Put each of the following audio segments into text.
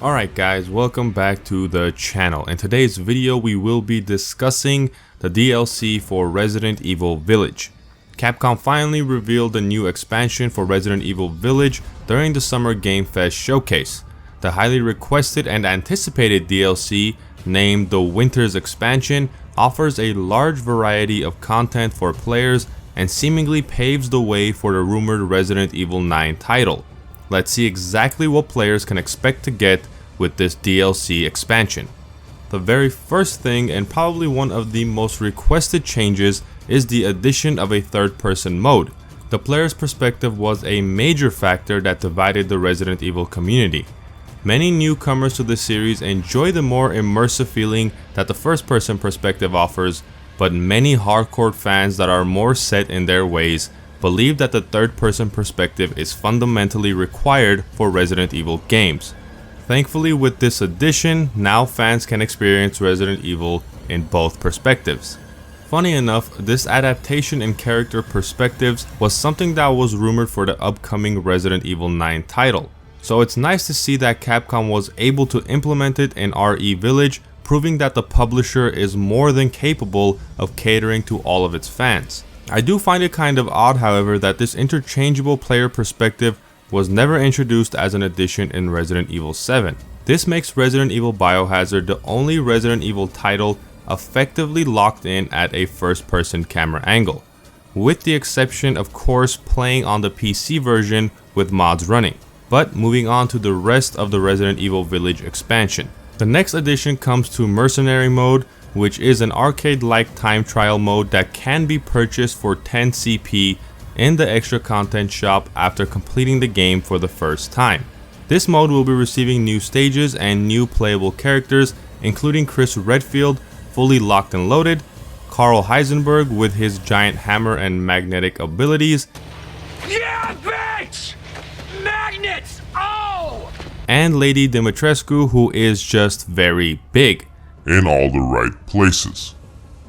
Alright guys, welcome back to the channel. In today's video we will be discussing the DLC for Resident Evil Village. Capcom finally revealed the new expansion for Resident Evil Village during the SummerGameFest Showcase. The highly requested and anticipated DLC, named the Winter's Expansion, offers a large variety of content for players and seemingly paves the way for the rumored Resident Evil 9 title. Let's see exactly what players can expect to get with this DLC expansion. The very first thing, and probably one of the most requested changes, is the addition of a third-person mode. The player's perspective was a major factor that divided the Resident Evil community. Many newcomers to the series enjoy the more immersive feeling that the first-person perspective offers, but many hardcore fans that are more set in their ways believe that the third-person perspective is fundamentally required for Resident Evil games. Thankfully, with this addition, now fans can experience Resident Evil in both perspectives. Funny enough, this adaptation in character perspectives was something that was rumored for the upcoming Resident Evil 9 title. So it's nice to see that Capcom was able to implement it in RE Village, proving that the publisher is more than capable of catering to all of its fans. I do find it kind of odd, however, that this interchangeable player perspective was never introduced as an addition in Resident Evil 7. This makes Resident Evil Biohazard the only Resident Evil title effectively locked in at a first-person camera angle, with the exception of course playing on the PC version with mods running. But moving on to the rest of the Resident Evil Village expansion. The next addition comes to Mercenary Mode, which is an arcade-like time trial mode that can be purchased for 10 CP in the extra content shop after completing the game for the first time. This mode will be receiving new stages and new playable characters, including Chris Redfield, fully locked and loaded, Carl Heisenberg with his giant hammer and magnetic abilities, yeah, bitch! Magnets! Oh! and Lady Dimitrescu, who is just very big. In all the right places.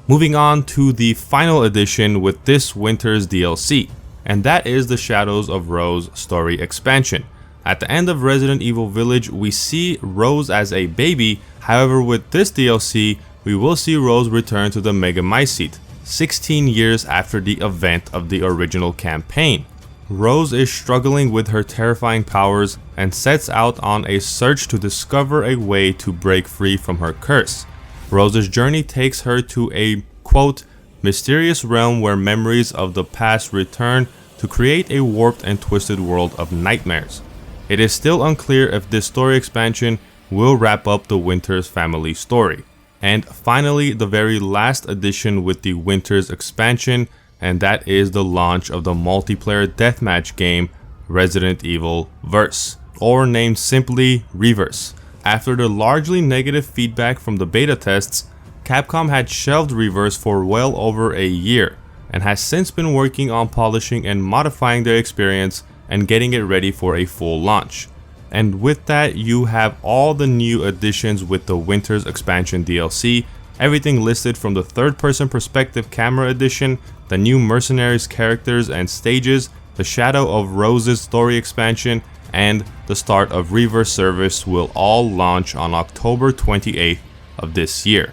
Moving on to the final addition with this winter's DLC, and that is the Shadows of Rose story expansion. At the end of Resident Evil Village, we see Rose as a baby. However, with this DLC, we will see Rose return to the Megamycete, 16 years after the event of the original campaign. Rose is struggling with her terrifying powers and sets out on a search to discover a way to break free from her curse. Rose's journey takes her to a, quote, mysterious realm where memories of the past return to create a warped and twisted world of nightmares. It is still unclear if this story expansion will wrap up the Winters family story. And finally, the very last addition with the Winters expansion, and that is the launch of the multiplayer deathmatch game Resident Evil Verse, or named simply Reverse. After the largely negative feedback from the beta tests, Capcom had shelved Reverse for well over a year, and has since been working on polishing and modifying their experience and getting it ready for a full launch. And with that, you have all the new additions with the Winter's Expansion DLC, everything listed from the third-person perspective camera edition, the new Mercenaries characters and stages, the Shadow of Rose's story expansion, and the start of Reverse service will all launch on October 28th of this year.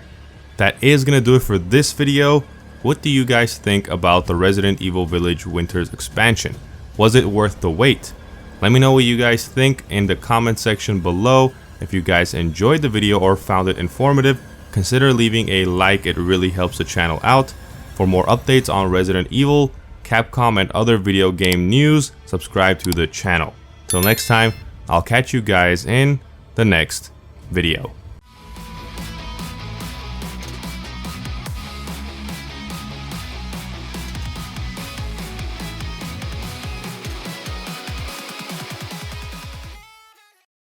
That is gonna do it for this video. What do you guys think about the Resident Evil Village Winter's expansion? Was it worth the wait? Let me know what you guys think in the comment section below. If you guys enjoyed the video or found it informative, consider leaving a like, it really helps the channel out. For more updates on Resident Evil, Capcom, and other video game news, subscribe to the channel. Till next time, I'll catch you guys in the next video.